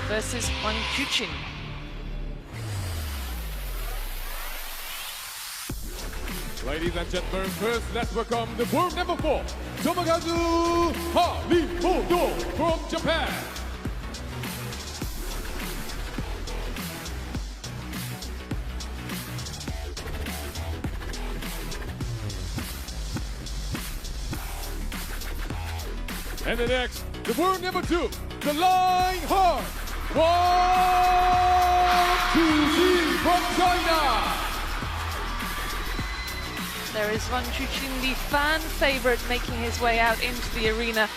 versus Wang Chuqin. Ladies and gentlemen, first let's welcome the world number 4, Tomokazu HARIMOTO from Japan. And the next, the world number 2, the Lionheart, Chuqin from China. There is Wang Chuqin, the fan favorite, making his way out into the arena.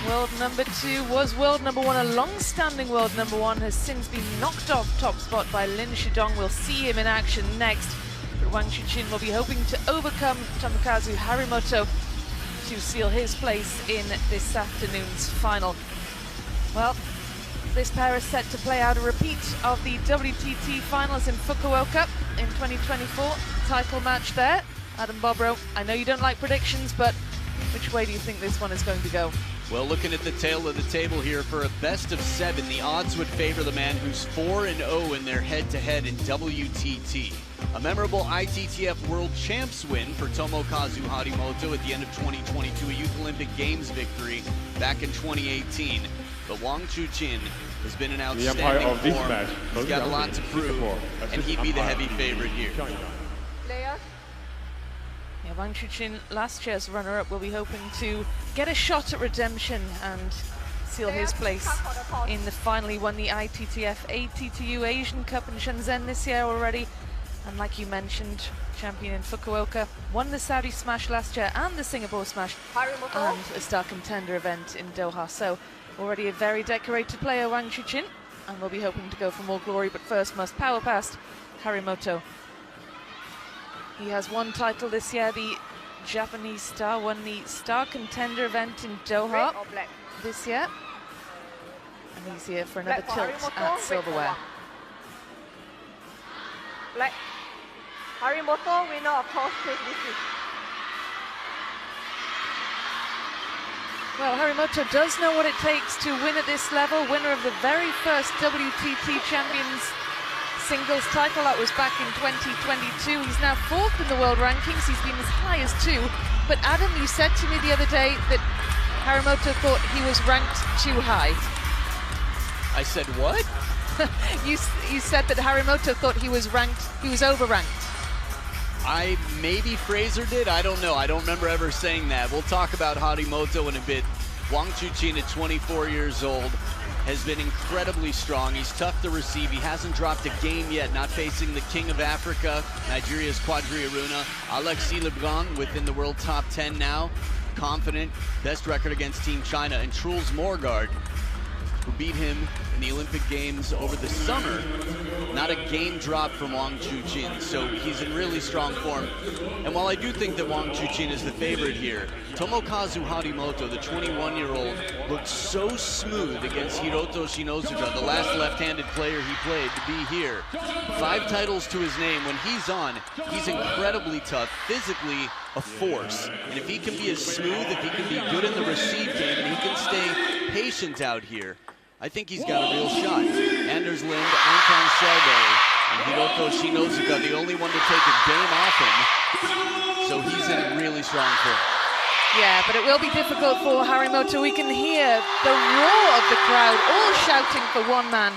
World number 2 was world number 1, a long-standing world number 1, has since been knocked off top spot by Lin Shidong. We'll see him in action next, but Wang Chuqin will be hoping to overcome Tomokazu HARIMOTO to seal his place in this afternoon's final. Well, this pair is set to play out a repeat of the WTT finals in Fukuoka in 2024. Title match there. Adam Bobrow, I know you don't like predictions, but which way do you think this one is going to go? Well, looking at the tail of the table here, for a best of 7, the odds would favor the man who's 4-0 in their head-to-head in WTT. A memorable ITTF World Champs win for Tomokazu HARIMOTO at the end of 2022, a Youth Olympic Games victory back in 2018. But Wang Chuqin has been an outstanding form. He's got a lot to prove, and he'd be the heavy favorite here. Yeah, Wang Chuqin, last year's runner-up, will be hoping to get a shot at redemption and seal his place in the final. He won the ITTF ATTU Asian Cup in Shenzhen this year already, and like you mentioned, champion in Fukuoka, won the Saudi Smash last year and the Singapore Smash and a Star Contender event in Doha. So already a very decorated player, Wang Chuqin, and we'll be hoping to go for more glory, but first must power past HARIMOTO. He has one title this year. The Japanese star won the Star Contender event in Doha this year, and he's here for another tilt at silverware. Black. HARIMOTO, winner of toss, please receive. Well, HARIMOTO does know what it takes to win at this level. Winner of the very first WTT Champions singles title, that was back in 2022. He's now 4th in the world rankings. He's been as high as 2. But Adam, you said to me the other day that HARIMOTO thought he was ranked too high. I said what? You said that HARIMOTO thought he was overranked. Maybe Fraser did, I don't know. I don't remember ever saying that. We'll talk about HARIMOTO in a bit. Wang Chuqin at 24 years old has been incredibly strong. He's tough to receive. He hasn't dropped a game yet, not facing the King of Africa, Nigeria's Quadri Aruna. Alexis Lebrun within the world top 10 now. Confident, best record against Team China. And Truls Morgaard, who beat him in the Olympic Games over the summer. Not a game drop from Wang Chuqin, so he's in really strong form. And while I do think that Wang Chuqin is the favorite here, Tomokazu HARIMOTO, the 21-year-old, looked so smooth against Hiroto Shinozuka, the last left-handed player he played to be here. 5 titles to his name. When he's on, he's incredibly tough, physically a force. And if he can be as smooth, if he can be good in the receive game, and he can stay patient out here, I think he's got a real shot. Anders Lind, Anton Shelby, and Hiroto Shinozuka, the only one to take a game off him. So he's in really strong form. Yeah, but it will be difficult for HARIMOTO. We can hear the roar of the crowd, all shouting for one man,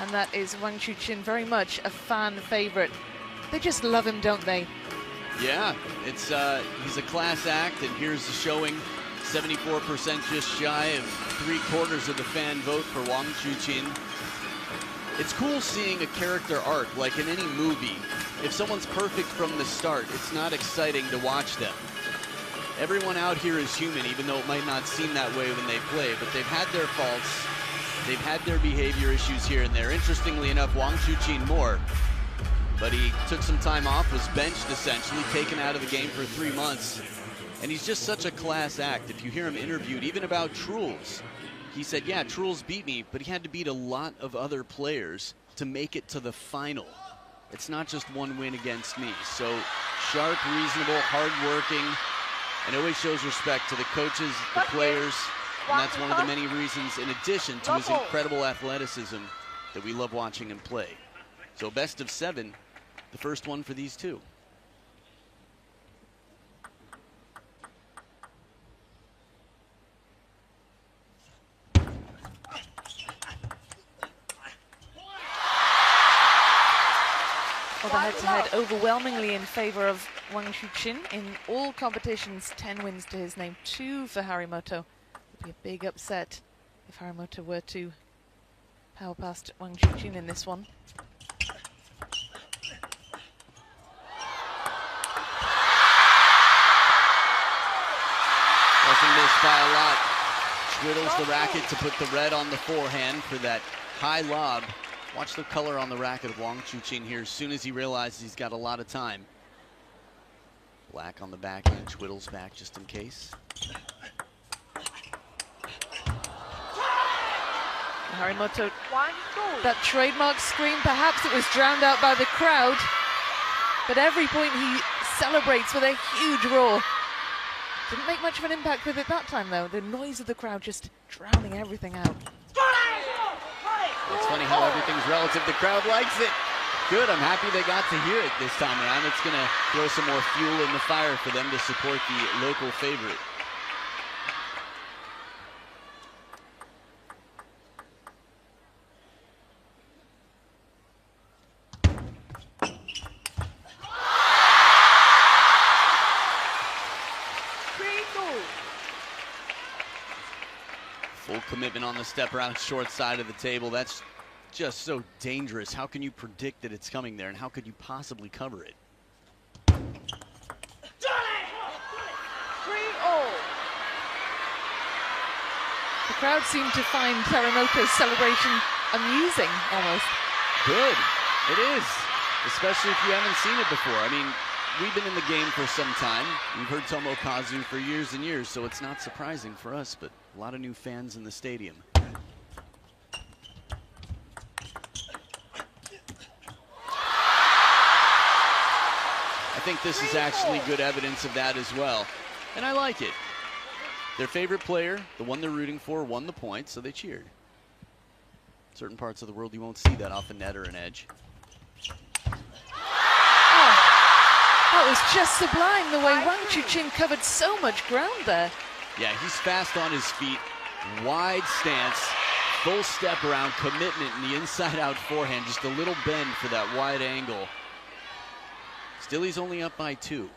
and that is Wang Chuqin, very much a fan favorite. They just love him, don't they? Yeah, he's a class act, and here's the showing. 74% just shy of 3/4 of the fan vote for Wang Chuqin. It's cool seeing a character arc, like in any movie. If someone's perfect from the start, it's not exciting to watch them. Everyone out here is human, even though it might not seem that way when they play, but they've had their faults. They've had their behavior issues here and there. Interestingly enough, Wang Chuqin more, but he took some time off, was benched essentially, taken out of the game for 3 months. And he's just such a class act. If you hear him interviewed, even about Truls, he said, yeah, Truls beat me, but he had to beat a lot of other players to make it to the final. It's not just one win against me. So sharp, reasonable, hardworking, and always shows respect to the coaches, the players, And that's one of the many reasons, in addition to his incredible athleticism, that we love watching him play. So best of 7, the first one for these two. Well, the head-to-head overwhelmingly in favor of Wang Chuqin in all competitions. 10 wins to his name, 2 for Harimoto. It would be a big upset if Harimoto were to power past Wang Chuqin in this one. Doesn't miss by a lot. Twiddles the racket to put the red on the forehand for that high lob. Watch the color on the racket of Wang Chuqin here as soon as he realizes he's got a lot of time. Black on the backhand, twiddles back just in case. Harimoto, that trademark scream, perhaps it was drowned out by the crowd, but every point he celebrates with a huge roar. Didn't make much of an impact with it that time though, the noise of the crowd just drowning everything out. It's funny how everything's relative. The crowd likes it. Good, I'm happy they got to hear it this time around. It's going to throw some more fuel in the fire for them to support the local favorite. Full commitment on the step around short side of the table. That's just so dangerous. How can you predict that it's coming there, and how could you possibly cover it? 3-0. The crowd seemed to find Harimoto's celebration amusing, almost. Good, it is, especially if you haven't seen it before. I mean, we've been in the game for some time. We've heard Tomokazu for years and years, so it's not surprising for us, but a lot of new fans in the stadium. I think this is actually good evidence of that as well, and I like it. Their favorite player, the one they're rooting for, won the point, so they cheered. Certain parts of the world you won't see that off a net or an edge. That was just sublime, the way Wang Chuqin covered so much ground there. Yeah, he's fast on his feet, wide stance, full step around, commitment in the inside-out forehand, just a little bend for that wide angle. Still, he's only up by 2.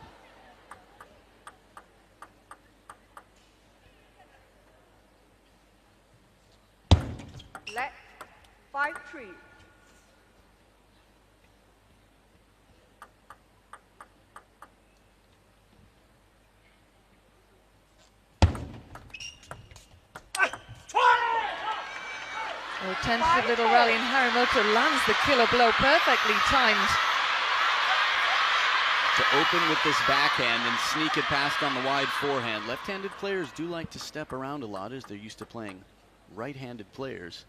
Let 5-3. A tentative little rally, and Harimoto lands the killer blow, perfectly timed. To open with this backhand and sneak it past on the wide forehand. Left-handed players do like to step around a lot as they're used to playing right-handed players.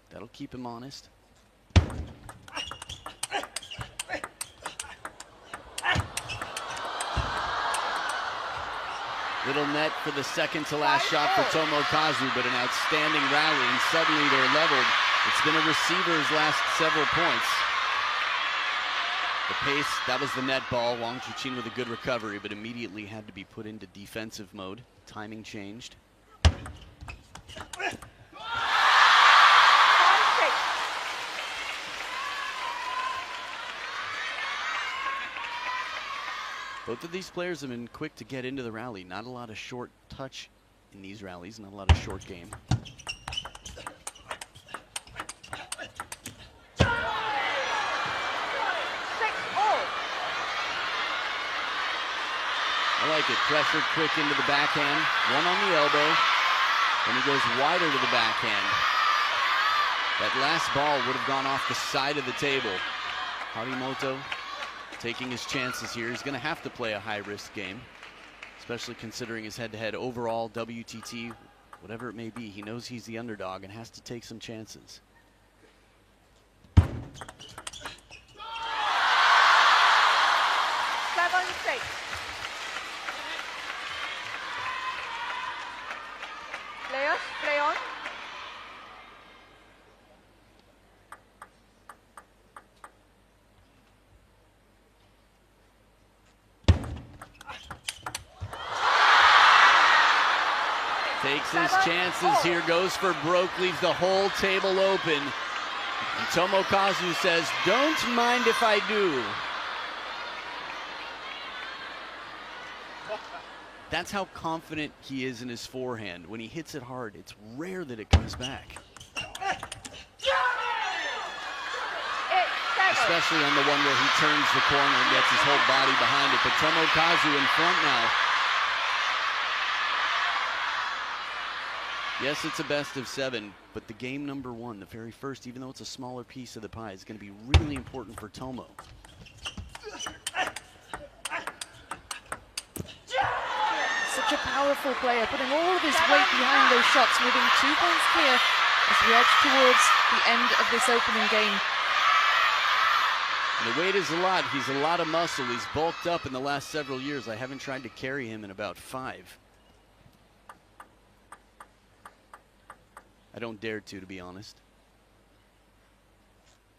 That'll keep him honest. Little net for the second to last shot for Tomokazu, but an outstanding rally, and suddenly they're leveled. It's been a receiver's last several points. The pace, that was the net ball. Wang Chuqin with a good recovery, but immediately had to be put into defensive mode. Timing changed. Both of these players have been quick to get into the rally. Not a lot of short touch in these rallies, not a lot of short game. I like it. Pressure quick into the backhand. One on the elbow. Then he goes wider to the backhand. That last ball would have gone off the side of the table. Harimoto taking his chances here. He's going to have to play a high-risk game, especially considering his head-to-head overall WTT, whatever it may be. He knows he's the underdog and has to take some chances. Players Play on. Takes his chances here, goes for broke, leaves the whole table open. And Tomokazu says, don't mind if I do. That's how confident he is in his forehand. When he hits it hard, it's rare that it comes back. Especially on the one where he turns the corner and gets his whole body behind it. But Tomokazu in front now. Yes, it's a best of 7, but the game number 1, the very first, even though it's a smaller piece of the pie, is going to be really important for Tomo. Such a powerful player, putting all of his weight behind those shots, moving 2 points clear as we edge towards the end of this opening game. And the weight is a lot. He's a lot of muscle. He's bulked up in the last several years. I haven't tried to carry him in about 5. I don't dare to be honest.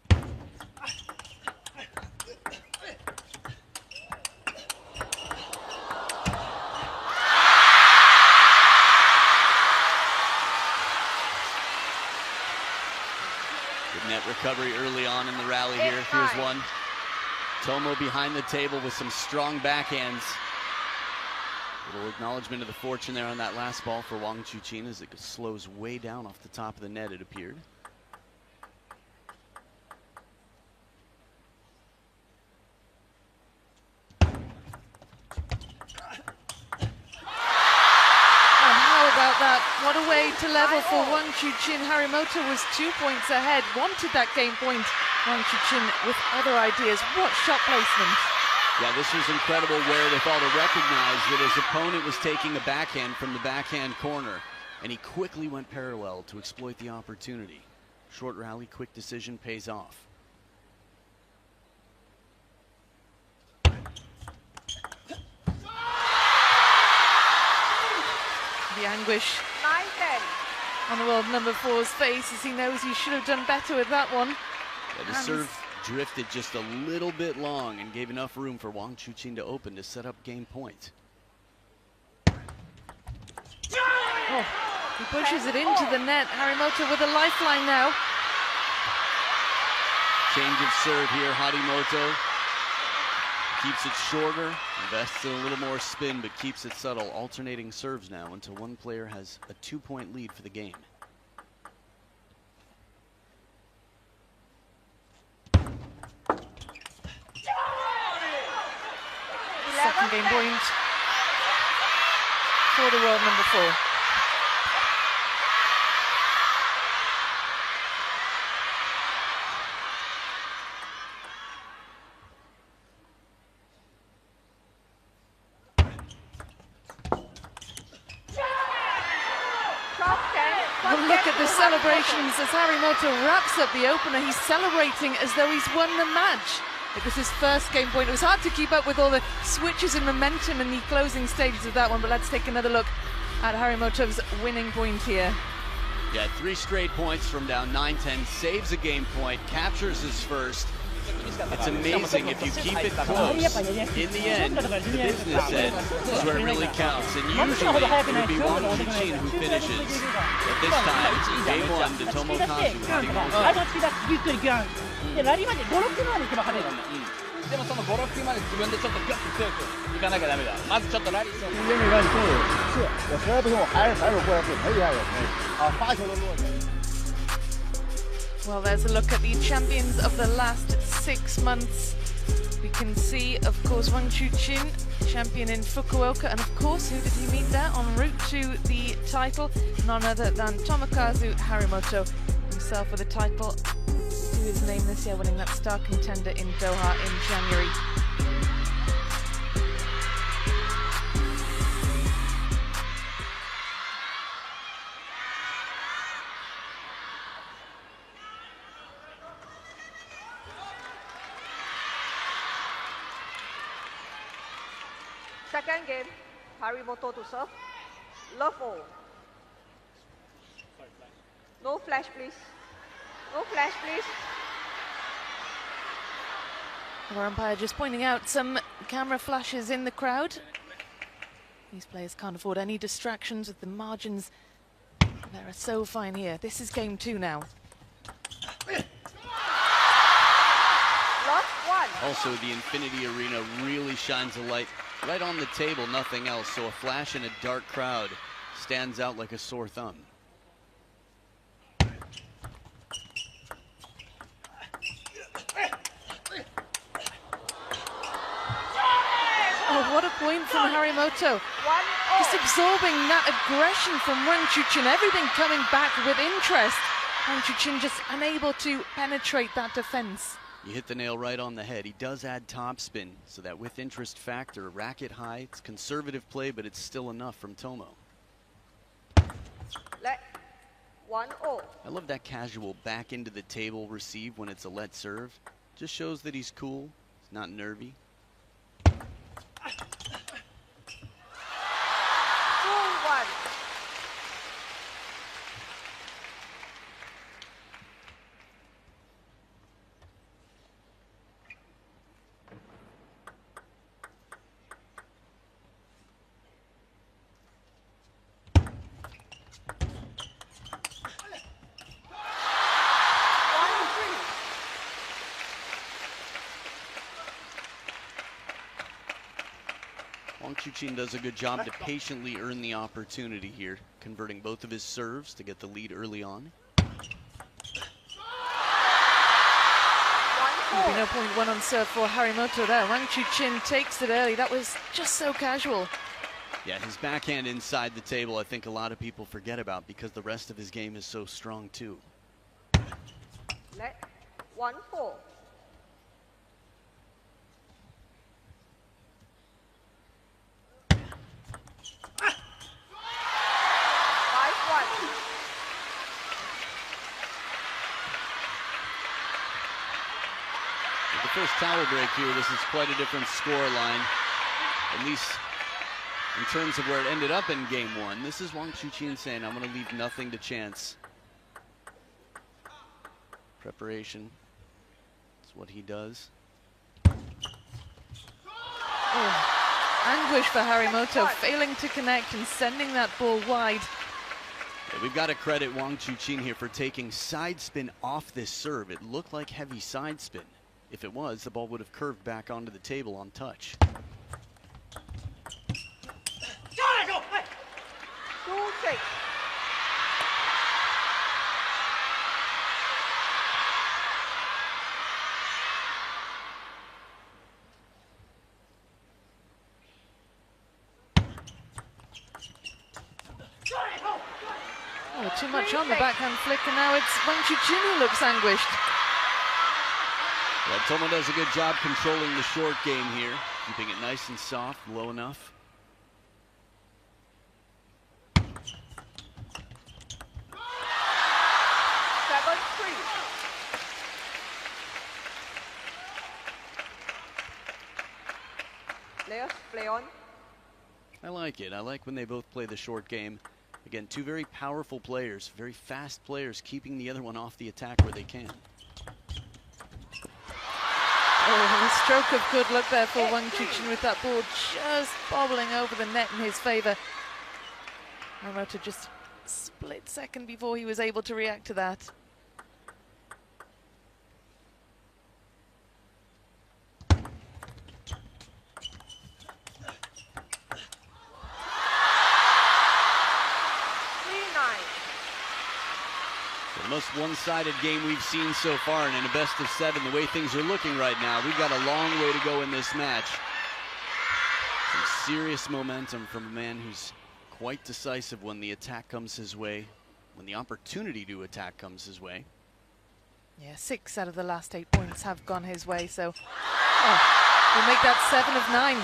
Good net recovery early on in the rally here. Here's one. Tomo behind the table with some strong backhands. Little acknowledgement of the fortune there on that last ball for Wang Chuqin as it slows way down off the top of the net, it appeared. About that, what a way to level for Wang Chuqin. HARIMOTO was 2 points ahead, wanted that game point. Wang Chuqin with other ideas. What shot placement. Yeah, this was incredible wherewithal to recognize that his opponent was taking a backhand from the backhand corner, and he quickly went parallel to exploit the opportunity. Short rally, quick decision pays off. The anguish 9-10. on the world number 4's face as he knows he should have done better with that one. Yeah, the serve drifted just a little bit long and gave enough room for Wang Chuqin to open to set up game point. Oh, he pushes it into the net. HARIMOTO with a lifeline now. Change of serve here, HARIMOTO. Keeps it shorter, invests in a little more spin, but keeps it subtle. Alternating serves now until one player has a 2-point lead for the game. Second game point for the world number 4. Look at the celebrations as HARIMOTO wraps up the opener. He's celebrating as though he's won the match. It was his first game point. It was hard to keep up with all the switches and momentum in the closing stages of that one, but let's take another look at HARIMOTO's winning point here. Yeah, 3 straight points from down 9-10, saves a game point, captures his first. It's amazing if you keep it close. In the end, the business end is where it really counts. And usually it would be Wang Chuqin who finishes. But this time, game 1 to Tomokazu. Well, there's a look at the champions of the last 6 months. We can see, of course, Wang Chuqin, champion in Fukuoka, and of course, who did he meet there en route to the title? None other than Tomokazu HARIMOTO, himself with a title to his name this year, winning that star contender in Doha in January. Second game, HARIMOTO to serve. Love all. No flash, please. No flash, please. Our umpire just pointing out some camera flashes in the crowd. These players can't afford any distractions with the margins. They are so fine here. This is game 2 now. Lost 1. Also, the Infinity Arena really shines a light right on the table, nothing else. So a flash in a dark crowd stands out like a sore thumb. Oh, what a point from HARIMOTO. 1-0. Just absorbing that aggression from Wang Chuqin, everything coming back with interest. Wang Chuqin just unable to penetrate that defense. You hit the nail right on the head. He does add topspin, so that with interest factor, racket high, it's conservative play, but it's still enough from Tomo. Let 1-0. I love that casual back into the table receive when it's a let serve. Just shows that he's cool, he's not nervy. 2-1. Wang Chuqin does a good job to patiently earn the opportunity here, converting both of his serves to get the lead early on. There'll be no point 1 on serve for HARIMOTO there. Wang Chuqin takes it early. That was just so casual. Yeah, his backhand inside the table, I think a lot of people forget about because the rest of his game is so strong too. Let 1-4. With the first towel break here, this is quite a different score line, at least in terms of where it ended up in game 1. This is Wang Chuqin saying, I'm going to leave nothing to chance. Preparation, that's what he does. Oh, anguish for HARIMOTO, failing to connect and sending that ball wide. Yeah, we've got to credit Wang Chuqin here for taking side spin off this serve. It looked like heavy side spin. If it was, the ball would have curved back onto the table on touch. 2-6. Oh, too much on the backhand flick, and now it's Wang Chuqin who looks anguished. Yeah, Tomo does a good job controlling the short game here, keeping it nice and soft, low enough. Players, play on. I like it. I like when they both play the short game. Again, two very powerful players, very fast players, keeping the other one off the attack where they can. Oh, a stroke of good luck there for Wang Chuqin with that ball just bobbling over the net in his favor. HARIMOTO just a split second before he was able to react to that. The most one-sided game we've seen so far, and in a best of 7, the way things are looking right now, we've got a long way to go in this match. Some serious momentum from a man who's quite decisive when the attack comes his way, when the opportunity to attack comes his way. Yeah, 6 out of the last 8 points have gone his way, so we'll make that 7 of 9.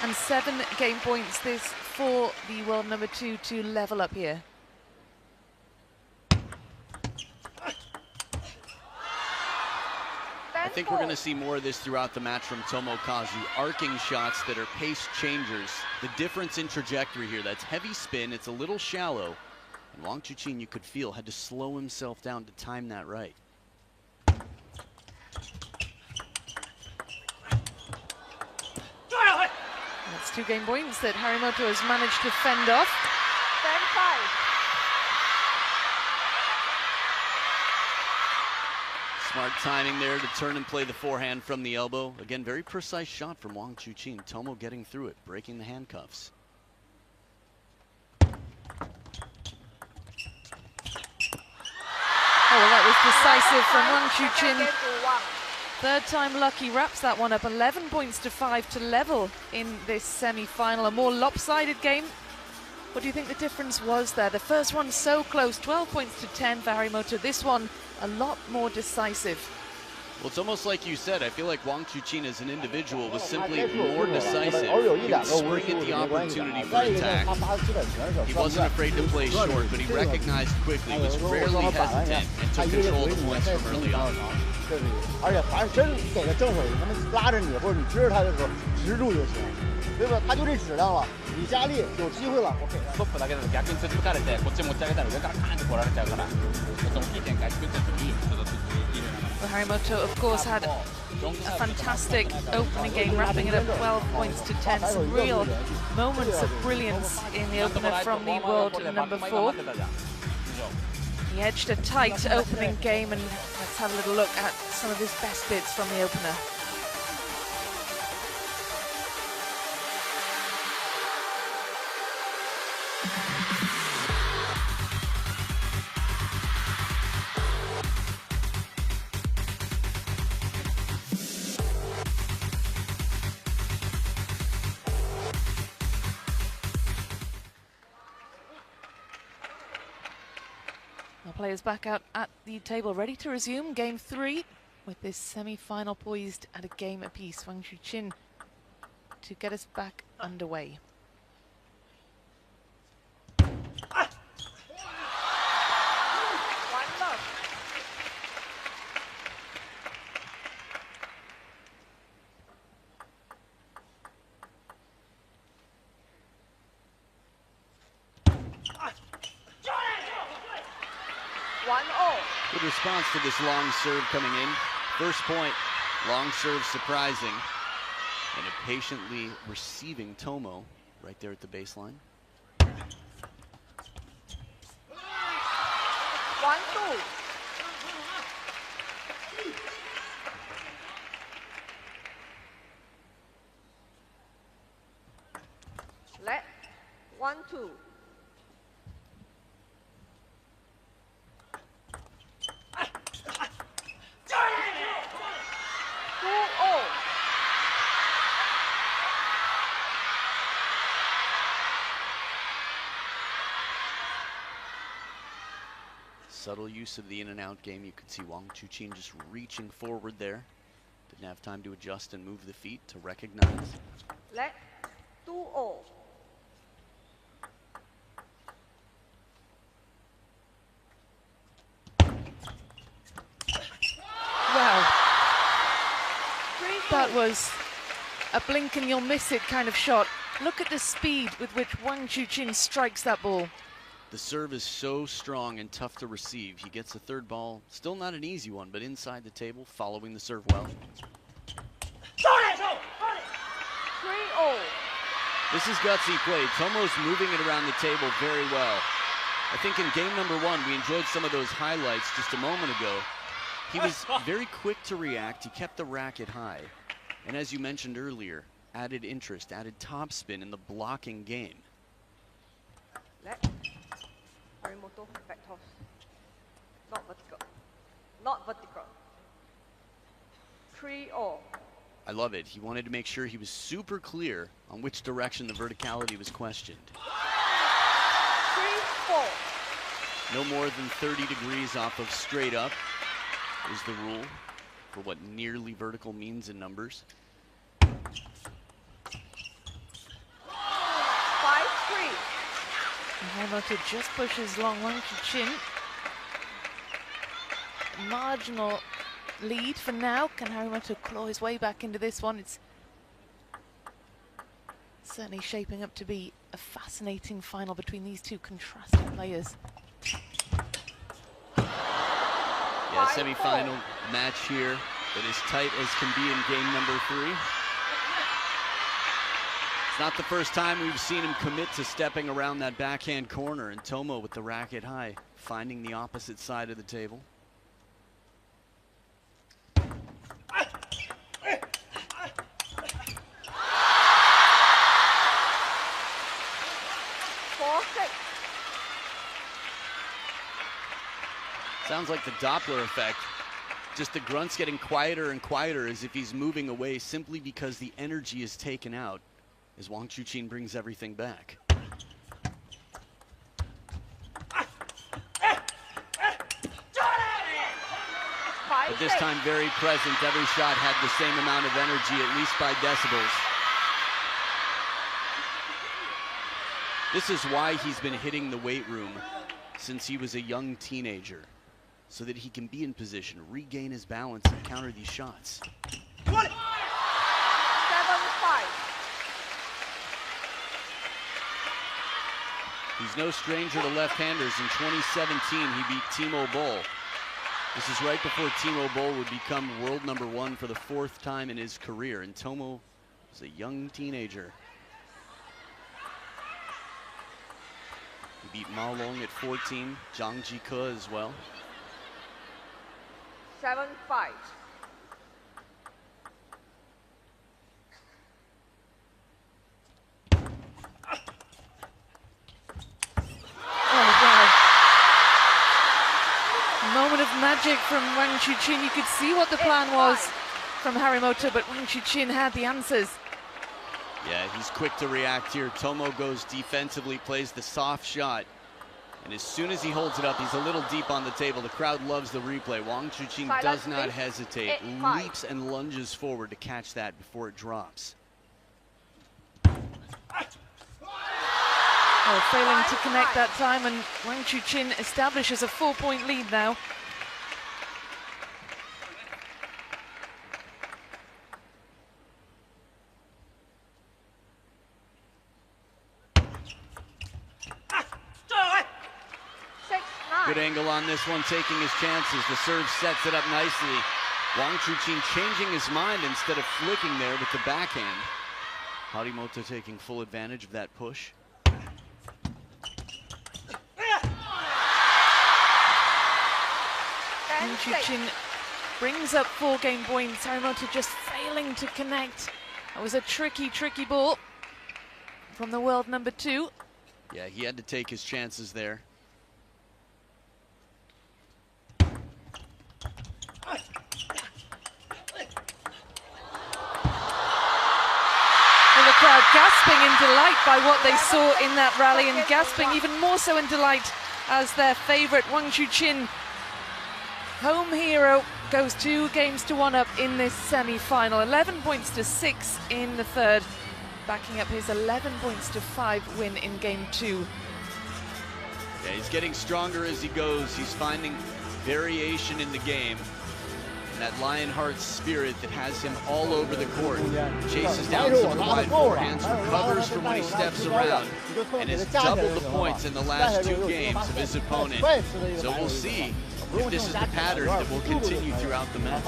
And 7 game points this for the world number 2 to level up here. I think we're going to see more of this throughout the match from Tomokazu. Arcing shots that are pace changers. The difference in trajectory here, that's heavy spin, it's a little shallow. Wang Chuqin, you could feel, had to slow himself down to time that right. That's 2 game points that Harimoto has managed to fend off. 10-5. Smart timing there to turn and play the forehand from the elbow. Again, very precise shot from Wang Chuqin. Tomo getting through it, breaking the handcuffs. Oh, well, that was decisive from Wang Chuqin. Third time lucky, wraps that one up. 11 points to 5 to level in this semi-final. A more lopsided game. What do you think the difference was there? The first one so close, 12 points to 10 for Harimoto. This one a lot more decisive. Well, it's almost like you said. I feel like Wang Chuqin as an individual was simply more decisive. He would spring at the opportunity for attack. He wasn't afraid to play short, but he recognized quickly, was rarely hesitant, and took control of the points from early on. 而且凡是真给他正手，他们拉着你或者你支着他的时候，持住就行，对吧？他就这质量了，你加力有机会了，我给他。ストップだけだと逆に続かれてこっち持ち上げたら上からカーンって来られちゃうから、大きい展開作ってる時にちょっと入れながら。Well, Harimoto, of course, had a fantastic opening game, wrapping it up 12 points to 10. Some real moments of brilliance in the opener from the world number 4. He edged a tight opening game, and let's have a little look at some of his best bits from the opener. Our players back out at the table, ready to resume game 3 with this semi-final poised at a game apiece. Wang Chuqin to get us back underway. Good response to this long serve coming in. First point, long serve surprising. And a patiently receiving Tomo right there at the baseline. 1-2. Let 1-2. Subtle use of the in and out game. You could see Wang Chuqin just reaching forward there. Didn't have time to adjust and move the feet to recognize. Let 2-0. Wow. That was a blink and you'll miss it kind of shot. Look at the speed with which Wang Chuqin strikes that ball. The serve is so strong and tough to receive. He gets the third ball, still not an easy one, but inside the table, following the serve well. 3-0. This is gutsy play. Tomo's moving it around the table very well. I think in game number 1, we enjoyed some of those highlights just a moment ago. He was very quick to react. He kept the racket high. And as you mentioned earlier, added interest, added topspin in the blocking game. Let Harimoto back toss. Not vertical. Not vertical. 3-0. I love it. He wanted to make sure he was super clear on which direction the verticality was questioned. 3-4. No more than 30 degrees off of straight up is the rule for what nearly vertical means in numbers. 5-3. Harimoto just pushes long Wang Chuqin. Marginal lead for now. Can Harimoto claw his way back into this one? It's certainly shaping up to be a fascinating final between these two contrasting players. semifinal match here that is tight as can be in game number 3. It's not the first time we've seen him commit to stepping around that backhand corner, and Tomo with the racket high, finding the opposite side of the table. Sounds like the Doppler effect. Just the grunt's getting quieter and quieter as if he's moving away simply because the energy is taken out as Wang Chuqin brings everything back. But this time very present. Every shot had the same amount of energy, at least by decibels. This is why he's been hitting the weight room since he was a young teenager, so that he can be in position, regain his balance, and counter these shots. 7-5. He's no stranger to left-handers. In 2017, he beat Timo Boll. This is right before Timo Boll would become world #1 for the 4th time in his career, and Tomo was a young teenager. He beat Mao Long at 14, Zhang Jike as well. 7-5. Moment of magic from Wang Chuqin. You could see what the plan was from Harimoto, but Wang Chuqin had the answers. Yeah, he's quick to react here. Tomo goes defensively, plays the soft shot. And as soon as he holds it up, he's a little deep on the table. The crowd loves the replay. Wang Chuqin does not hesitate, leaps and lunges forward to catch that before it drops. Oh, failing to connect that time, and Wang Chuqin establishes a 4-point lead now. Good angle on this one, taking his chances. The serve sets it up nicely. Wang Chuqin changing his mind instead of flicking there with the backhand. Harimoto taking full advantage of that push. Wang Chuqin brings up 4 game points. Harimoto just failing to connect. That was a tricky, tricky ball from the world #2. Yeah, he had to take his chances there. The crowd gasping in delight by what they saw in that rally, and gasping even more so in delight as their favorite Wang Chuqin, home hero, goes 2 games to 1 up in this semi-final. 11 points to 6 in the 3rd, backing up his 11 points to 5 win in game 2. Yeah, he's getting stronger as he goes. He's finding variation in the game. That Lionheart spirit that has him all over the court. Chases down some wide forehands, recovers from when he steps around, and has doubled the points in the last 2 games of his opponent. So we'll see if this is the pattern that will continue throughout the match.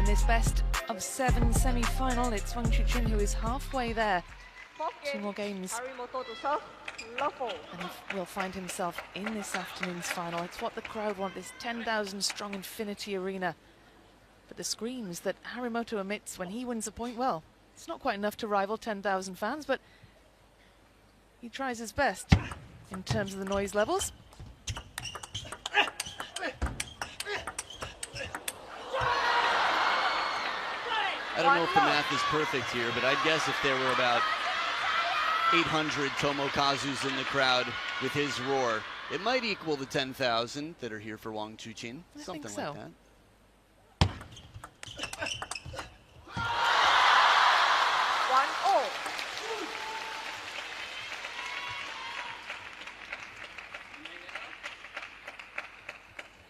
This best of 7 semi-final, it's Wang Chuqin who is halfway there. 2 more games. Harimoto to serve, level. And he will find himself in this afternoon's final. It's what the crowd want, this 10,000 strong Infinity Arena. But the screams that Harimoto emits when he wins a point, well, it's not quite enough to rival 10,000 fans, but he tries his best in terms of the noise levels. I don't know if the math is perfect here, but I'd guess if there were about 800 Tomokazus in the crowd with his roar, it might equal the 10,000 that are here for Wang Chuqin. Something like that.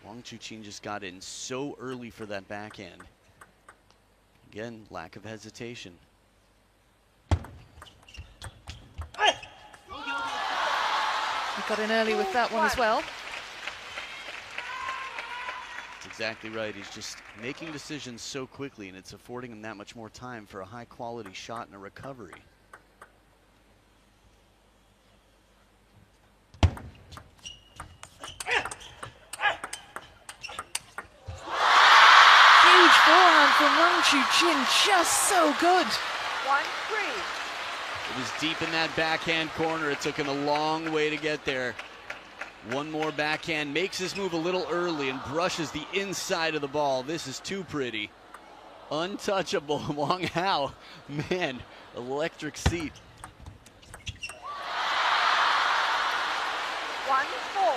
Wang Chuqin just got in so early for that backhand. Again, lack of hesitation. He got in early with that one as well. That's exactly right. He's just making decisions so quickly, and it's affording him that much more time for a high-quality shot and a recovery. Huge forehand from Wang Chuqin, just so good. 1-3. It was deep in that backhand corner. It took him a long way to get there. One more backhand, makes his move a little early and brushes the inside of the ball. This is too pretty. Untouchable. Wang Hao, man, electric seat. 1-4.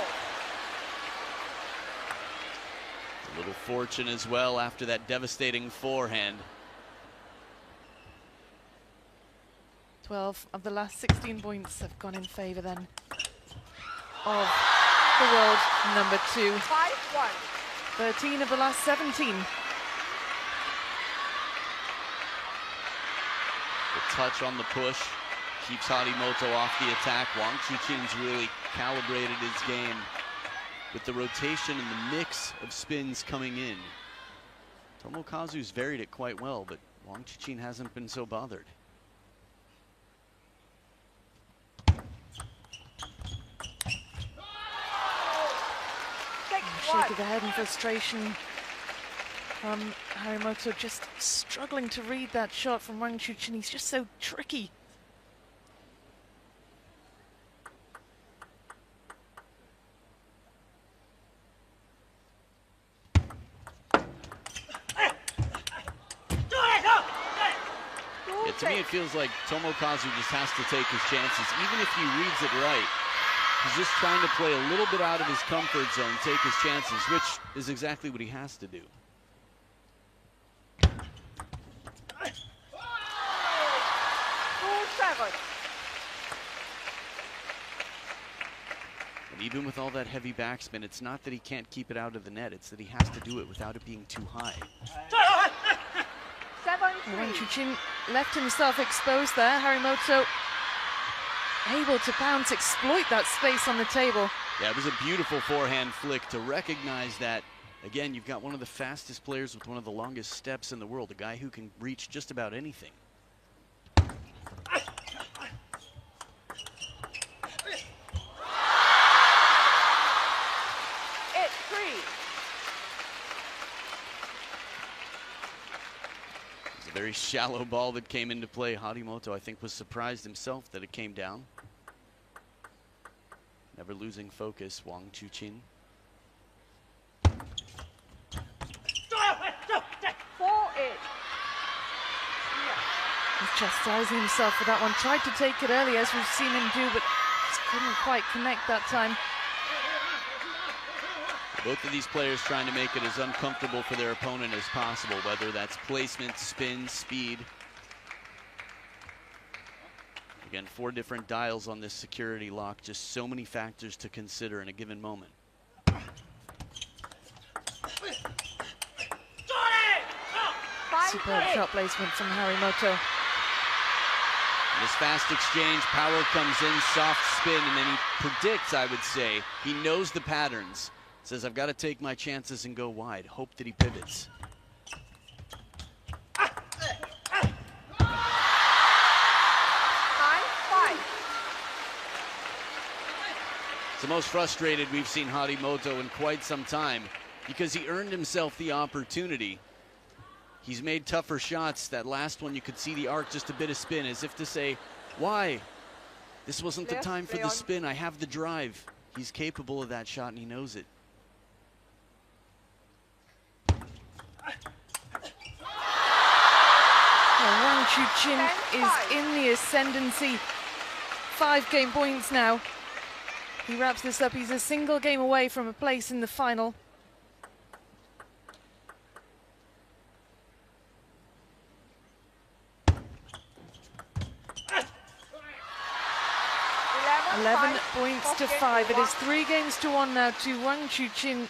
A little fortune as well after that devastating forehand. 12 of the last 16 points have gone in favor then of the world number 2. 5-1. 13 of the last 17. The touch on the push keeps HARIMOTO off the attack. Wang Chuqin's really calibrated his game with the rotation and the mix of spins coming in. Tomokazu's varied it quite well, but Wang Chuqin hasn't been so bothered. Shake of the head in frustration from HARIMOTO, just struggling to read that shot from Wang Chuqin. He's just so tricky. Yeah, to me, it feels like Tomokazu just has to take his chances, even if he reads it right. He's just trying to play a little bit out of his comfort zone, take his chances, which is exactly what he has to do. And even with all that heavy backspin, it's not that he can't keep it out of the net, it's that he has to do it without it being too high. Wang Chuqin left himself exposed there. HARIMOTO able to bounce, exploit that space on the table. Yeah, it was a beautiful forehand flick to recognize that. Again, you've got one of the fastest players with one of the longest steps in the world, a guy who can reach just about anything. A very shallow ball that came into play. HARIMOTO, I think, was surprised himself that it came down. Never losing focus, Wang Chuqin. 4-8. He's chastising himself for that one. Tried to take it early, as we've seen him do, but just couldn't quite connect that time. Both of these players trying to make it as uncomfortable for their opponent as possible, whether that's placement, spin, speed. Again, 4 different dials on this security lock, just so many factors to consider in a given moment. Superb shot placement from HARIMOTO. This fast exchange, power comes in, soft spin, and then he predicts, I would say, he knows the patterns. Says, I've got to take my chances and go wide. Hope that he pivots. It's the most frustrated we've seen HARIMOTO in quite some time because he earned himself the opportunity. He's made tougher shots. That last one, you could see the arc, just a bit of spin, as if to say, why? This wasn't the time for the spin. I have the drive. He's capable of that shot, and he knows it. Chuqin is in the ascendancy. 5 game points now. He wraps this up. He's a single game away from a place in the final. Eleven points to 5. It is 3 games to 1 now to Wang Chuqin,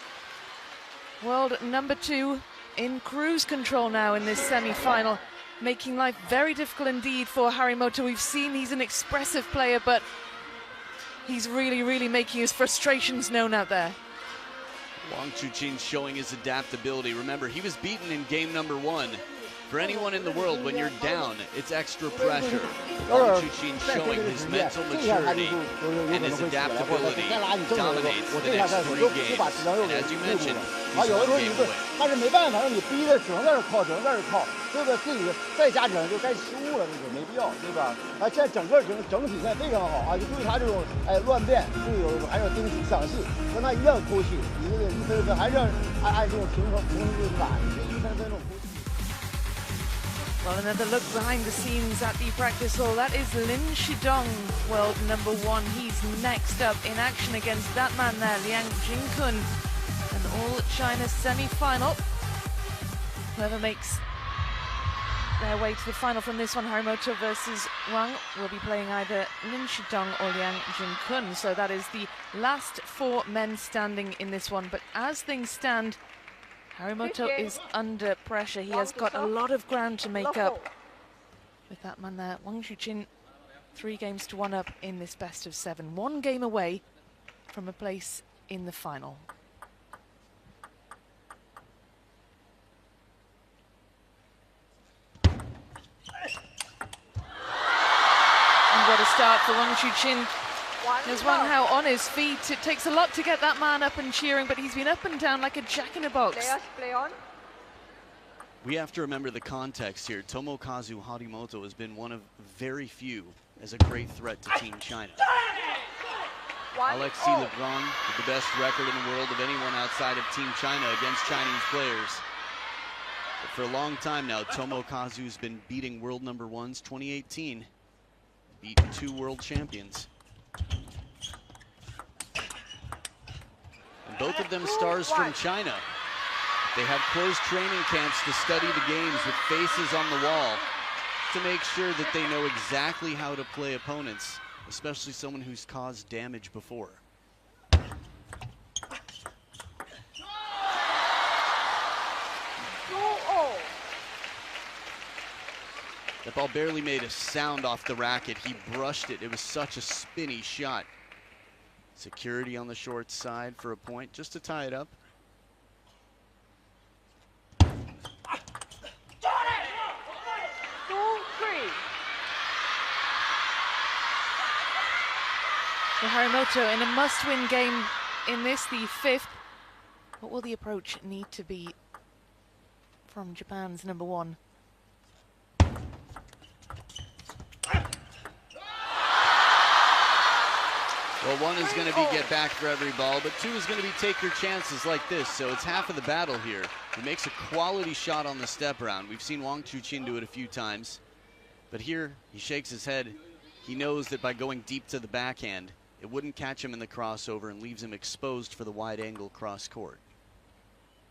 world number 2, in cruise control now in this semi-final, making life very difficult indeed for Harimoto. We've seen he's an expressive player, but he's really making his frustrations known out there. Wang Chuqin showing his adaptability. Remember, he was beaten in game number 1. For anyone in the world, when you're down, it's extra pressure. Wang Chuqin showing his mental maturity and his adaptability dominates the next 3 games. And as you mentioned, he's 1 game away. 他是没办法，让你逼的，只能在这靠，对不对？自己再加整就该失误了，这个没必要，对吧？现在整体现在非常好啊，就注意他这种乱变，注意还是要盯细详细，跟他一样抠细，你这个一分分还是要按这种平衡这种打，一分分这种抠细。 Well, another look behind the scenes at the practice hall. That is Lin Shidong, world number 1. He's next up in action against that man there, Liang Jingkun. An all-China semi-final. Whoever makes their way to the final from this one, Harimoto versus Wang, will be playing either Lin Shidong or Liang Jingkun. So that is the last 4 men standing in this one. But as things stand, Harimoto is under pressure. He has got a lot of ground to make up with that man there. Wang Chuqin, 3 games to 1 up in this best of 7. 1 game away from a place in the final. And what a start for Wang Chuqin. There's Wang Hao on his feet. It takes a lot to get that man up and cheering, but he's been up and down like a jack in a box. Play on. We have to remember the context here. Tomokazu Harimoto has been one of very few as a great threat to Team China. Alexis Legrand with the best record in the world of anyone outside of Team China against Chinese players. But for a long time now, Tomokazu's been beating world number 1s. 2018, beat 2 world champions. And both of them stars from China. They have closed training camps to study the games with faces on the wall to make sure that they know exactly how to play opponents, especially someone who's caused damage before. That ball barely made a sound off the racket. He brushed it. It was such a spinny shot. Security on the short side for a point, just to tie it up. So Harimoto in a must-win game in this, the 5th. What will the approach need to be from Japan's number 1? Well, 1 is going to be get back for every ball, but 2 is going to be take your chances like this. So it's half of the battle here. He makes a quality shot on the step round. We've seen Wang Chuqin do it a few times. But here, he shakes his head. He knows that by going deep to the backhand, it wouldn't catch him in the crossover and leaves him exposed for the wide angle cross court.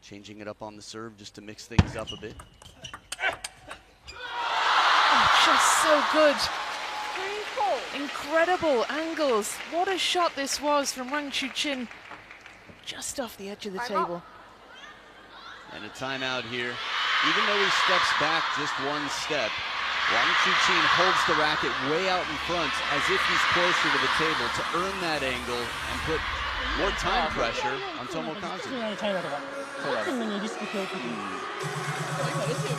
Changing it up on the serve just to mix things up a bit. Oh, just so good. Incredible angles. What a shot this was from Wang Chuqin. Just off the edge of the table. And a timeout here. Even though he steps back just 1 step, Wang Chuqin holds the racket way out in front as if he's closer to the table to earn that angle and put more time pressure on Tomokazu.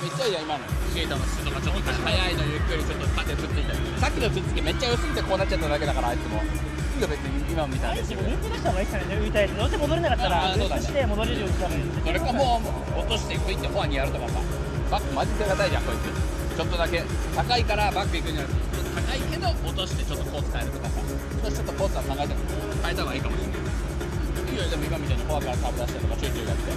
めっちゃいいや今のゲートの速度がちょっと速いのゆっくりちょっと縦振っていったさっきの振り付けめっちゃ良すぎてこうなっちゃっただけだからあいつもいいよ別に今みたいな練習した方がいいからね浮いたやつどうして戻れなかったらそうだして戻れるようにした方がいいそれかもう落としてクイってフォアにやるとかさバックマジ手堅いじゃんこいつちょっとだけ高いからバック行くんじゃなくて高いけど落としてちょっとコース変えるとかさちょっとコースは考えて変えた方がいいかもしれないいいよでも今みたいにフォアからサーブ出したりとかちょいちょいやって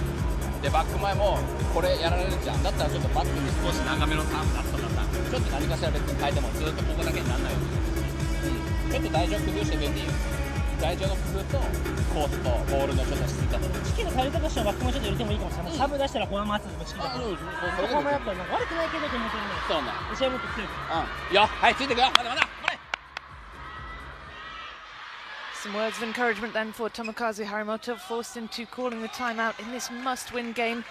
でバック前もこれやられるじゃんだったらちょっとバックに少し長めのサーブ出すとかさちょっと何かしら別に変えてもずっとここだけにならないように、ちょっと台上工夫して全然いいよ。台上の工夫とコースとボールのちょっと質だとチキンの入り方してバックもちょっと入れてもいいかもしれない。サブ出したらフォア回すのもチキンだと。ここもやっぱり悪くないけどと思ってるね。そうね。試合もっと強い。いいよ。はい、ついてくよ。まだまだ。Some words of encouragement then for Tomokazu Harimoto, forced into calling the timeout in this must-win game.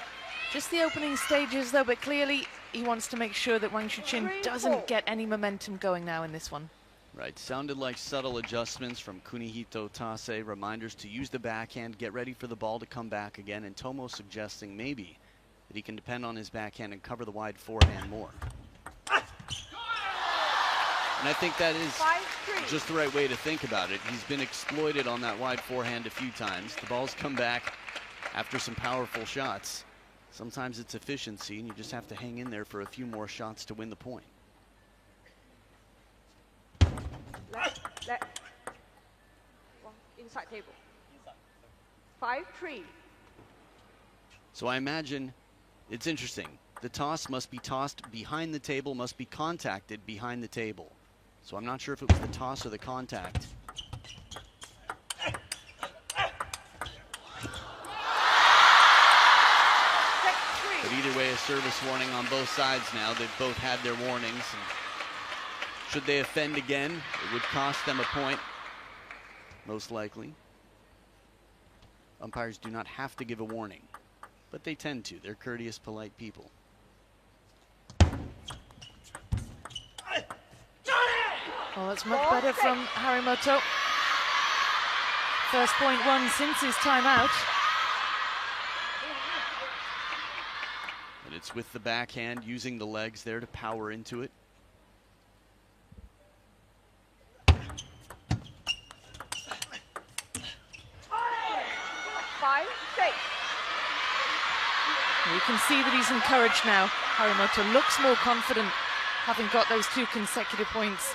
Just the opening stages though, but clearly he wants to make sure that Wang Chuqin doesn't get any momentum going now in this one. Right, sounded like subtle adjustments from Kunihito Tase, reminders to use the backhand, get ready for the ball to come back again, and Tomo suggesting maybe that he can depend on his backhand and cover the wide forehand more. And I think that is just the right way to think about it. He's been exploited on that wide forehand a few times. The ball's come back after some powerful shots. Sometimes it's efficiency, and you just have to hang in there for a few more shots to win the point. Left. Inside table. 5-3. So I imagine it's interesting. The toss must be tossed behind the table, must be contacted behind the table. So I'm not sure if it was the toss or the contact. But either way, a service warning on both sides now. They've both had their warnings. And should they offend again, it would cost them a point, most likely. Umpires do not have to give a warning, but they tend to. They're courteous, polite people. Oh, that's much better from Harimoto. First point won since his timeout. And it's with the backhand, using the legs there to power into it. You can see that he's encouraged now. Harimoto looks more confident, having got those 2 consecutive points.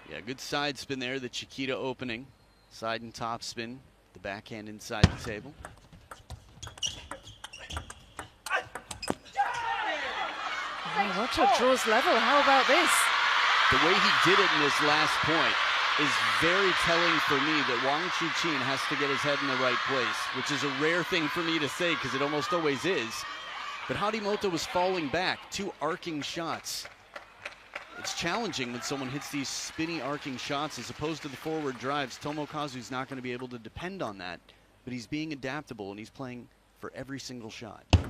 Yeah, good side spin there, the Chiquita opening. Side and top spin, the backhand inside the table. Harimoto draws level, how about this? The way he did it in this last point is very telling for me that Wang Chuqin has to get his head in the right place, which is a rare thing for me to say because it almost always is. But Harimoto was falling back, 2 arcing shots. It's challenging when someone hits these spinny arcing shots as opposed to the forward drives. Tomokazu's not going to be able to depend on that, but he's being adaptable and he's playing for every single shot. Oh,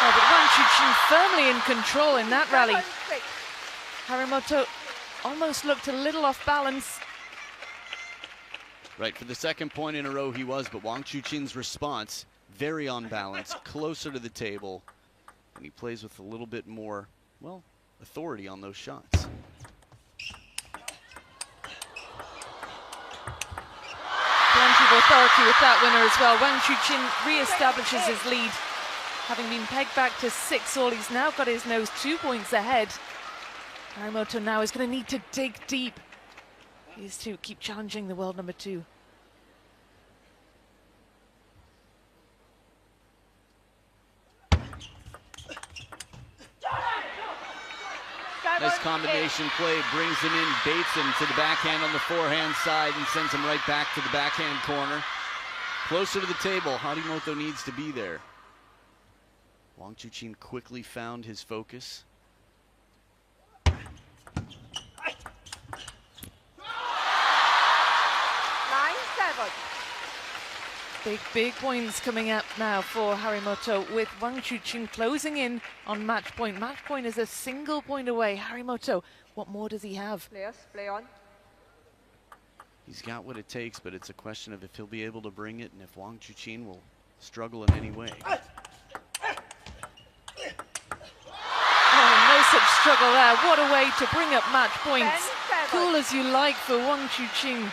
but Wang Chuqin firmly in control in that rally. Harimoto almost looked a little off balance. Right, for the second point in a row he was, but Wang Chuqin's response, very on balance, closer to the table, and he plays with a little bit more, well, authority on those shots. Plenty of authority with that winner as well. Wang Chuqin re-establishes his lead. Having been pegged back to 6-all, he's now got his nose 2 points ahead. Harimoto now is going to need to dig deep. He is to keep challenging the world number 2. Nice combination play, brings him in, baits him to the backhand on the forehand side and sends him right back to the backhand corner. Closer to the table, Harimoto needs to be there. Wang Chuqin quickly found his focus. Big points coming up now for Harimoto, with Wang Chuqin closing in on match point. Match point is a single point away. Harimoto, what more does he have? Players, play on. He's got what it takes, but it's a question of if he'll be able to bring it and if Wang Chuqin will struggle in any way. Oh, no such struggle there. What a way to bring up match points. Cool as you like for Wang Chuqin.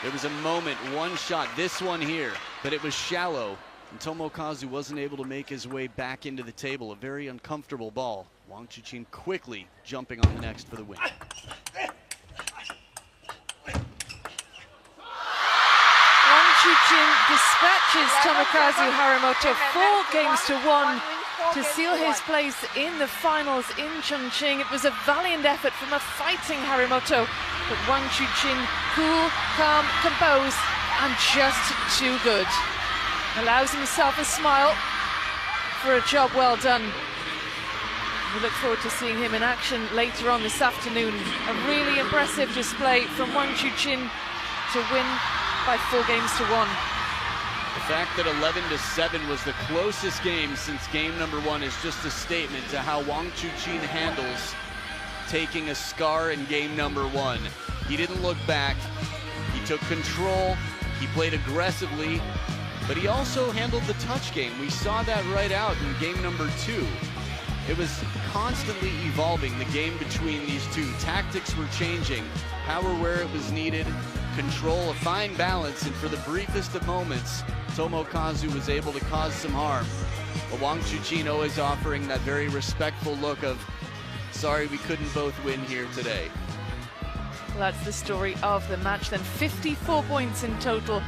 There was a moment, one shot, this one here, but it was shallow, and Tomokazu wasn't able to make his way back into the table. A very uncomfortable ball. Wang Chuqin quickly jumping on the next for the win. Wang Chuqin dispatches Tomokazu Harimoto 4 games to 1. to seal his place in the finals in Chongqing. It was a valiant effort from a fighting Harimoto, but Wang Chuqin, cool, calm, composed, and just too good. Allows himself a smile for a job well done. We look forward to seeing him in action later on this afternoon. A really impressive display from Wang Chuqin to win by 4 games to 1. The fact that 11-7 was the closest game since game number 1 is just a statement to how Wang Chuqin handles taking a scar in game number 1. He didn't look back, he took control, he played aggressively, but he also handled the touch game. We saw that right out in game number 2. It was constantly evolving, the game between these two. Tactics were changing, power where it was needed, control, a fine balance, and for the briefest of moments, Tomokazu was able to cause some harm. But Wang Chuqin always offering that very respectful look of, sorry we couldn't both win here today. Well, that's the story of the match then. 54 points in total